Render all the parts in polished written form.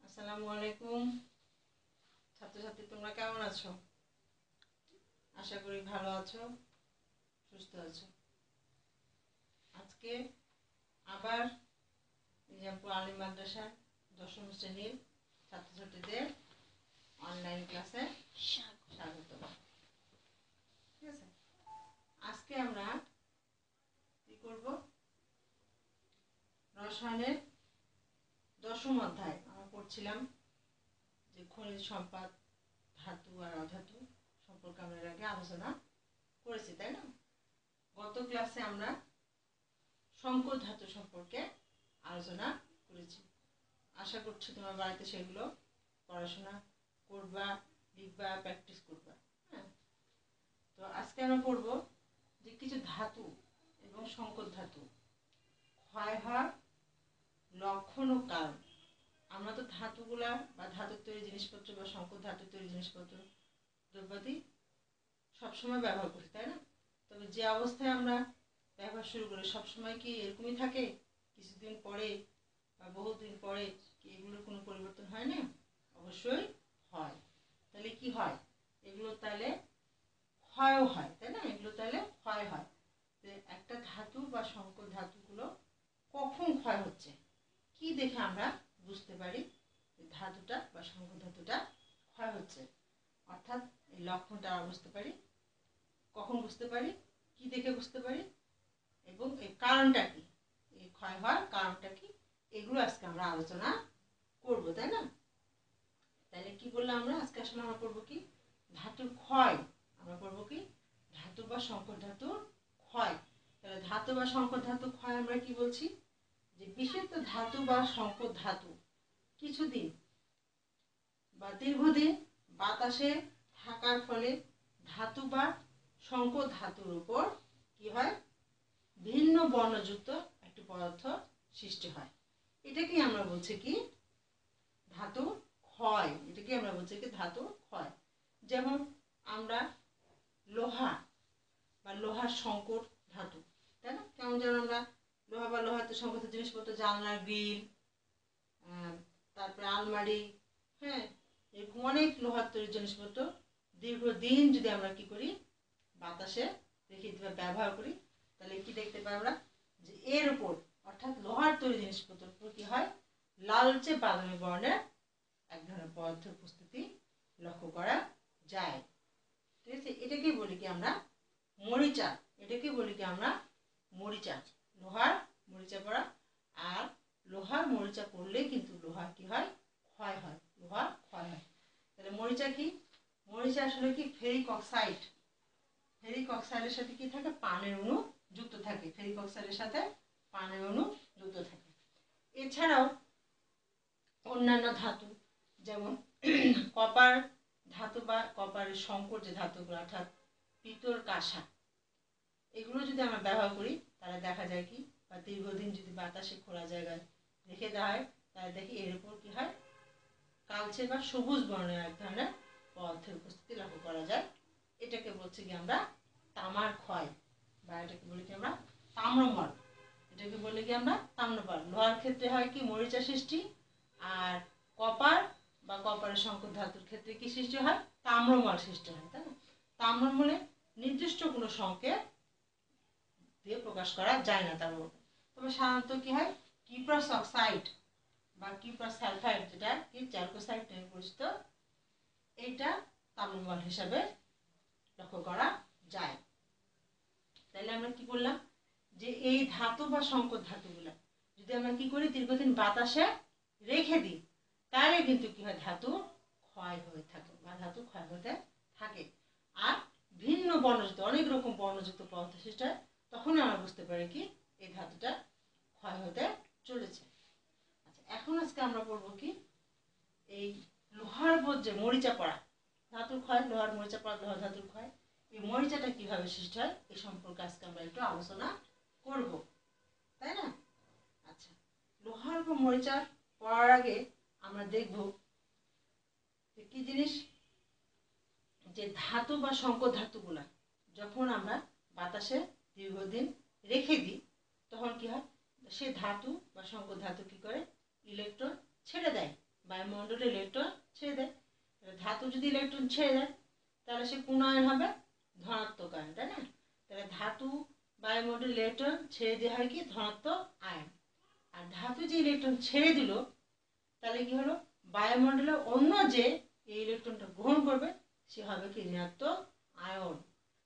আসসালামু আলাইকুম ছাত্রছাত্রী, তোমরা কেমন আছো? আশা করি ভালো আছো, সুস্থ আছো। আজকে আবার নিজামপুর আলিম মাদ্রাসার 10ম শ্রেণীর ছাত্রছাত্রীদের অনলাইন ক্লাসে স্বাগত। ঠিক আছে, আজকে আমরা কি করব? রসায়নের 10ম অধ্যায় আমরা পড়ছিলাম যে খনিজ সম্পদ, ধাতু আর অধাতু সম্পর্কে আমরা এর আগে আলোচনা করেছি, তাই না? গত ক্লাসে আমরা সংকর ধাতু সম্পর্কে আলোচনা করেছি। আশা করছি তোমার বাড়িতে সেগুলো পড়াশোনা করবা, লিখবা, প্র্যাকটিস করবা। হ্যাঁ, তো আজকে আমরা পড়ব যে কিছু ধাতু এবং সংকর ধাতু ক্ষয় হওয়ার লক্ষণ ও কারণ। আমরা তো ধাতুগুলা বা ধাতুর তৈরি জিনিসপত্র বা সংকর ধাতুর তৈরি জিনিসপত্র দ্রব্যাদি সবসময় ব্যবহার করি, তাই না? তবে যে অবস্থায় আমরা ব্যবহার শুরু করি সবসময় কি এরকমই থাকে? কিছুদিন পরে বা বহুদিন পরে কি এগুলোর কোনো পরিবর্তন হয় না? অবশ্যই হয়। তাহলে কি হয়? এগুলো তাহলে ক্ষয়ও হয়, তাই না? এগুলো তাহলে ক্ষয় হয়। একটা ধাতু বা সংকর ধাতুগুলো কখন ক্ষয় হচ্ছে, কি দেখে আমরা বুঝতে পারি ধাতুটা বা সংকর ধাতুটা ক্ষয় হচ্ছে? অর্থাৎ এই লক্ষণটা আমরা বুঝতে পারি, কখন বুঝতে পারি, কি দেখে বুঝতে পারি, এবং এই কারণটা কি, এই ক্ষয় হওয়ার কারণটা কি, এগুলো আজকে আমরা আলোচনা করব, তাই না? তাহলে কি বললাম আমরা? আজকে আসলে আমরা করবো কি? ধাতুর ক্ষয়। আমরা করবো কি? ধাতু বা সংকর ধাতুর ক্ষয়। তাহলে ধাতু বা সংকর ধাতু ক্ষয় আমরা কি বলছি? যে বিশুদ্ধ ধাতু বা সংকর ধাতু কিছুদিন বা দীর্ঘদিন বাতাসে থাকার ফলে ধাতু বা সংকর ধাতুর উপর কি হয়? ভিন্ন বর্ণযুক্ত একটি পদার্থ সৃষ্টি হয়। এটাকে আমরা বলছি কি? ধাতু ক্ষয়। এটাকে আমরা বলছি কি? ধাতু ক্ষয়। যেমন আমরা লোহা বা লোহার সংকর ধাতু, তাই না? কেমন যেন আমরা লোহা বা লোহাতে সংকর জিনিসপত্র, জানলা, গ্রিল, তারপরে আলমারি, হ্যাঁ, এরকম অনেক লোহার তৈরি জিনিসপত্র দীর্ঘদিন যদি আমরা কি করি? বাতাসে রেখে দিই বা ব্যবহার করি, তাহলে কি দেখতে পাই আমরা? যে এর উপর, অর্থাৎ লোহার তৈরি জিনিসপত্রের উপর কি হয়? লালচে বাদামি বর্ণের এক ধরনের পদার্থের উপস্থিতি লক্ষ্য করা যায়। ঠিক আছে, এটাকে বলি কি আমরা? মরিচা। এটাকে বলি কি আমরা? মরিচা। লোহার মরিচা পড়া। আর লোহার মরিচা পড়লে কিন্তু লোহার কি হয়? ক্ষয় হয়। লোহা ক্ষয় হয়। তাহলে মরিচা কি? মরিচা আসলে কি? Ferric oxide. ফেরিক অক্সাইডের সাথে কি থাকে? পানের অণু যুক্ত থাকে। ফেরিক অক্সাইডের সাথে পানের অণু যুক্ত থাকে। এছাড়াও অন্যান্য ধাতু, যেমন কপার ধাতু বা কপারের সংকর যে ধাতুগুলো, অর্থাৎ পিতল, কাঁসা, এগুলো যদি আমরা ব্যবহার করি তাহলে দেখা যায় কি? বা দীর্ঘদিন যদি বাতাসে খোলা জায়গায় রেখে দেওয়া হয় তাহলে দেখি এর উপর কি হয়? কালচে বা সবুজ বর্ণের এক ধরনের পদার্থের উপস্থিতি লক্ষ্য করা যায়। এটাকে বলছি কি আমরা? তামার ক্ষয়, বা এটাকে বলি কি আমরা? তাম্রমল। এটাকে বলি কি আমরা? তাম্রমল। লোহার ক্ষেত্রে হয় কি? মরিচা সৃষ্টি। আর কপার বা কপারের সংকর ধাতুর ক্ষেত্রে কি সৃষ্টি হয়? তাম্রমল সৃষ্টি হয়, তাই না? তাম্রমলে নির্দিষ্ট কোনো সংকেত দিয়ে প্রকাশ করা যায় না তার মধ্যে। তবে সাধারণত কি হয়? কিপ্রাস অক্সাইড বা কিপ্রাস সালফাইড, যেটা কি চ্যালকোসাইড নামে পরিচিত, এইটা তাম্রমল হিসাবে লক্ষ্য করা যায়। তাহলে আমরা কি করলাম? যে এই ধাতু বা সংকর ধাতুগুলা যদি আমরা কি করি? দীর্ঘদিন বাতাসে রেখে দিই তাহলে কিন্তু কি হয়? ধাতু ক্ষয় হয়ে থাকে বা ধাতু ক্ষয় হতে থাকে। আর ভিন্ন বর্ণযুক্ত, অনেক রকম বর্ণযুক্ত পদার্থ সৃষ্টি হয়, তখন আমরা বুঝতে পারি কি? এই ধাতুটা ক্ষয় হতে চলেছে। আচ্ছা, এখন আজকে আমরা পড়বো কি? এই লোহার উপর যে মরিচা পড়া, ধাতুর ক্ষয়, লোহার মরিচা পড়া, লোহা ধাতুর ক্ষয়, এই মরিচাটা কিভাবে সৃষ্টি হয় এই সম্পর্কে আজকে আমরা একটু আলোচনা করব, তাই না? আচ্ছা, লোহার উপর মরিচা পড়ার আগে আমরা দেখব কি জিনিস? যে ধাতু বা সংকর ধাতুগুলা যখন আমরা বাতাসে দীর্ঘদিন রেখে দিই তখন কি হয়? সে ধাতু বা সংকর ধাতু কি করে? ইলেকট্রন ছেড়ে দেয়, বায়ুমণ্ডলে ইলেকট্রন ছেড়ে দেয়। ধাতু যদি ইলেকট্রন ছেড়ে দেয় তাহলে সে কোন আয়ন হবে? ধনাত্মক আয়ন, তাই না? তাহলে ধাতু বায়ুমণ্ডলে ইলেকট্রন ছেড়ে দেওয়া হয় কি? ধনাত্মক আয়ন। আর ধাতু যে ইলেকট্রন ছেড়ে দিল তাহলে কি হলো? বায়ুমণ্ডলে অন্য যে এই ইলেকট্রনটা গ্রহণ করবে সে হবে কি? ঋণাত্মক আয়ন।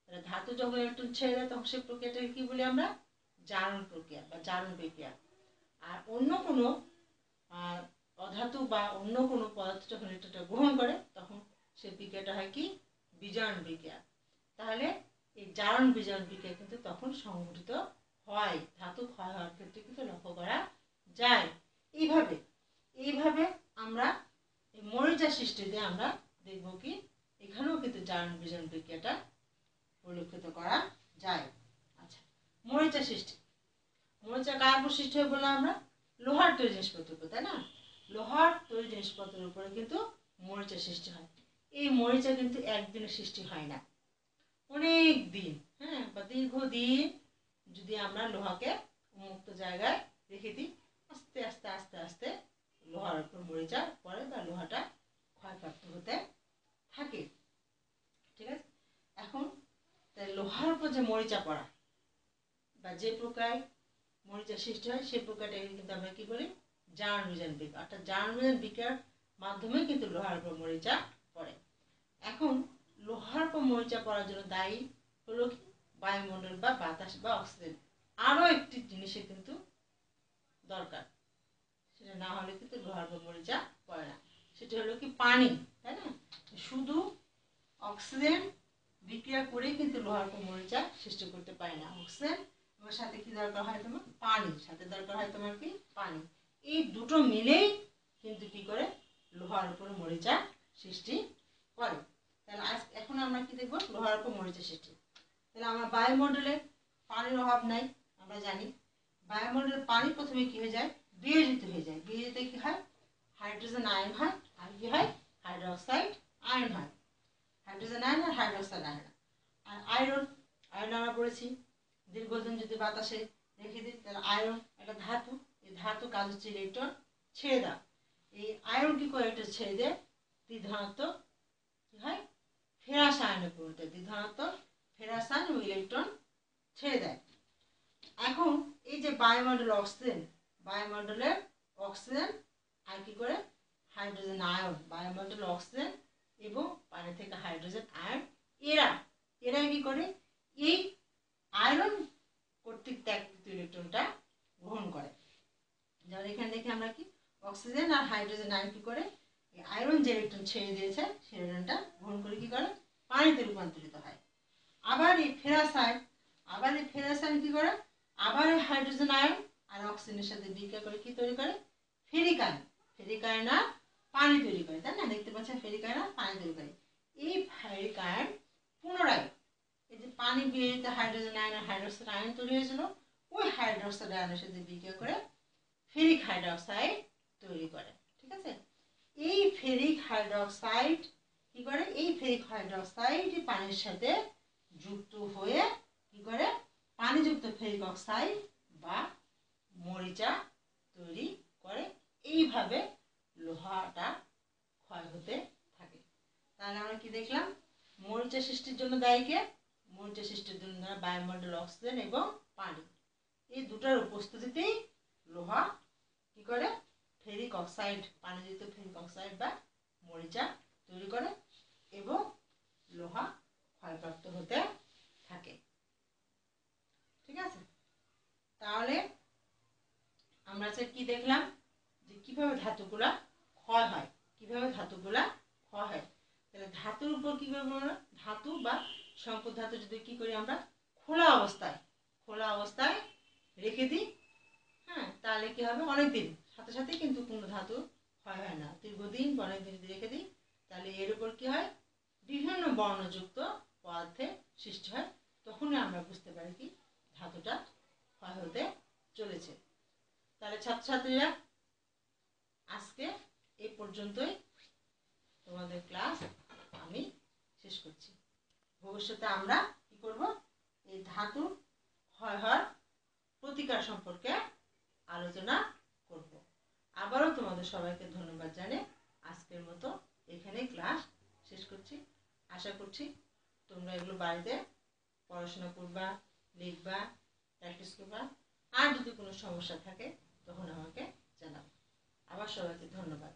তাহলে ধাতু যখন ইলেকট্রন ছেড়ে দেয় তখন সেই প্রক্রিয়াটাকে কি বলি আমরা? জারণ প্রক্রিয়া বা জারণ বিক্রিয়া। আর অন্য কোনো অধাতু বা অন্য কোনো পদার্থ যখন ইলেকট্রনটা গ্রহণ করে তখন সেই বিক্রিয়াটা হয় কি? বিজারণ বিক্রিয়া। তাহলে এই জারণ বিজারণ বিক্রিয়া কিন্তু তখন সংঘটিত হয়, ধাতু ক্ষয় হওয়ার ক্ষেত্রে কিন্তু লক্ষ্য করা যায়। এইভাবে আমরা এই মরিচা সৃষ্টিতে আমরা দেখব কি এখানেও কিন্তু জারণ বিজারণ বিক্রিয়াটা পরিলক্ষিত করা যায়। আচ্ছা, মরিচা সৃষ্টি, মরিচা কার উপর সৃষ্টি হয় বললাম আমরা? লোহার তৈরি জিনিসপত্রের উপর, তাই না? লোহার তৈরি জিনিসপত্রের উপরে কিন্তু মরিচা সৃষ্টি হয়। এই মরিচা কিন্তু একদিনে সৃষ্টি হয় না, অনেক দিন, হ্যাঁ, বা দীর্ঘদিন যদি আমরা লোহাকে উন্মুক্ত জায়গায় রেখে দিই আস্তে আস্তে আস্তে আস্তে লোহার উপর মরিচা পড়ে বা লোহাটা ক্ষয়প্রাপ্ত হতে থাকে। ঠিক আছে? এখন তাই লোহার উপর যে মরিচা পড়া বা যে প্রকার মরিচা সৃষ্টি হয় সেই প্রকারটাকে কিন্তু আমরা কি বলি? জারণ বিজারণ বিক্রিয়া। অর্থাৎ জারণ বিজারণ বিক্রিয়ার মাধ্যমে কিন্তু লোহার উপর মরিচা পড়ে। এখন লোহার উপর মরিচা পড়ার জন্য দায়ী হলো কি? বায়ুমণ্ডল বা বাতাস বা অক্সিজেন। আরও একটি জিনিসের কিন্তু দরকার, সেটা না হলে কিন্তু লোহার উপর মরিচা পড়ে না। সেটা হলো কি? পানি, তাই না? শুধু অক্সিজেন বিক্রিয়া করে কিন্তু লোহার উপর মরিচা সৃষ্টি করতে পারে না। অক্সিজেন এবং সাথে কি দরকার হয়? তোমার পানি। সাথে দরকার হয় তোমার কি? পানি। এই দুটো মিলেই কিন্তু কি করে? লোহার উপর মরিচা সৃষ্টি করে। তাহলে এখন আমরা কি দেখব? লোহার উপর মরিচা সৃষ্টি। তাহলে আমরা বায়ুমণ্ডলে পানির অভাব নাই, আমরা জানি। বায়ুমণ্ডলে পানি প্রথমে কি হয়ে যায়? বিয়োজিত হয়ে যায়। বিয়োজিত কি হয়? হাইড্রোজেন আয়ন হয়। আর কি হয়? হাইড্রোক্সাইড আয়ন হয়। হাইড্রোজেন আয়ন আর হাইড্রোক্সাইড আয়ন। আর আয়রন, আয়রন আমরা পড়েছি দীর্ঘদিন যদি বাতাসে রেখে দিই তাহলে আয়রন একটা ধাতু। এই ধাতু কাজ হচ্ছে ইলেকট্রন ছেড়ে দাও। এই আয়রন কি করে ইলেকট্রন ছেড়ে দেয়? দ্বিধনাত্মক কি হয়? ফেরাস আয়নে পরিণত হয়। দ্বিধনাত্মক ফেরাস আয়ন এবং ইলেকট্রন ছেড়ে দেয়। এখন এই যে বায়ুমণ্ডলের অক্সিজেন, বায়ুমণ্ডলের অক্সিজেন আর কি করে? হাইড্রোজেন আয়ন, বায়ুমণ্ডলের অক্সিজেন এবং পানি থেকে হাইড্রোজেন আয়ন, এরা কি করে? এই আয়রন কর্তৃক ত্যাগকৃত ইলেকট্রনটা গ্রহণ করে। যেমন এখানে দেখে আমরা কি অক্সিজেন আর হাইড্রোজেন আয়ন কি করে? এই আয়রন যে ইলেকট্রন ছেড়ে দিয়েছে সেই ইলেকট্রনটা গ্রহণ করে কি করে? পানিতে রূপান্তরিত হয়। আবার এই ফেরাস আয়ন কি করে? আবার এই হাইড্রোজেন আয়ন আর অক্সিজেনের সাথে বিক্রিয়া করে কি তৈরি করে? Ferric ion. ফেরিক আয়ন আর পানি তৈরি করে, তাই না? দেখতে পাচ্ছেন ফেরিক আয়ন আর পানি তৈরি করে। এই ফেরিক আয়ন পুনরায় এই যে পানি বিয়োজিত হাইড্রোজেন আয়ন আর হাইড্রোক্সাইড আয়ন তৈরি হয়েছিল ওই হাইড্রোক্সাইড আয়নের সাথে বিক্রিয়া করে ফেরিক হাইড্রোক্সাইড তৈরি করে। ঠিক আছে? এই ফেরিক হাইড্রোক্সাইড কি করে? এই ফেরিক হাইড্রোক্সাইড পানির সাথে যুক্ত হয়ে কি করে? পানিযুক্ত ফেরিক অক্সাইড বা মরিচা তৈরি করে। এইভাবে লোহাটা ক্ষয় হতে থাকে। তাহলে আমরা কি দেখলাম? মরিচা সৃষ্টির জন্য দায়ী কে? মরিচা সৃষ্টির জন্য বায়ুমণ্ডল অক্সিজেন এবং পানি, এই দুটার উপস্থিতিতেই লোহা কি করে? ফেরিক অক্সাইড, পানিযুক্ত ফেরিক অক্সাইড বা মরিচা তৈরি করে এবং লোহা ক্ষয়প্রাপ্ত হতে থাকে। ঠিক আছে? তাহলে আমরা কি দেখলাম? যে কিভাবে ধাতুগুলা ক্ষয় হয়, কিভাবে ধাতুগুলা ক্ষয় হয়। তাহলে ধাতুর উপর কিভাবে আমরা ধাতু বা সম্পদ ধাতু যদি কি করি? আমরা খোলা অবস্থায় রেখে দিই, হ্যাঁ, তাহলে কি হবে? অনেকদিন সাথে সাথে কিন্তু কোনো ধাতু ক্ষয় হয় না। দীর্ঘদিন অনেকদিন যদি রেখে দিই তাহলে এর উপর কি হয়? বিভিন্ন বর্ণযুক্ত পদার্থের সৃষ্টি হয়। তখনই আমরা বুঝতে পারি কি ধাতুটা ক্ষয় হতে চলেছে। তাহলে ছাত্রছাত্রীরা আজকে এই পর্যন্তই তোমাদের ক্লাস আমি শেষ করছি। ভবিষ্যতে আমরা কি করব? এই ধাতু ক্ষয় হওয়ার প্রতিকার সম্পর্কে আলোচনা করব। আবারও তোমাদের সবাইকে ধন্যবাদ জানিয়ে আজকের মতো এখানে ক্লাস শেষ করছি। আশা করছি তোমরা এগুলো বাড়িতে পড়াশোনা করবা, লিখবা, প্র্যাকটিস করবা। আর যদি কোনো সমস্যা থাকে তখন আমাকে জানাবে। আবার সবাইকে ধন্যবাদ।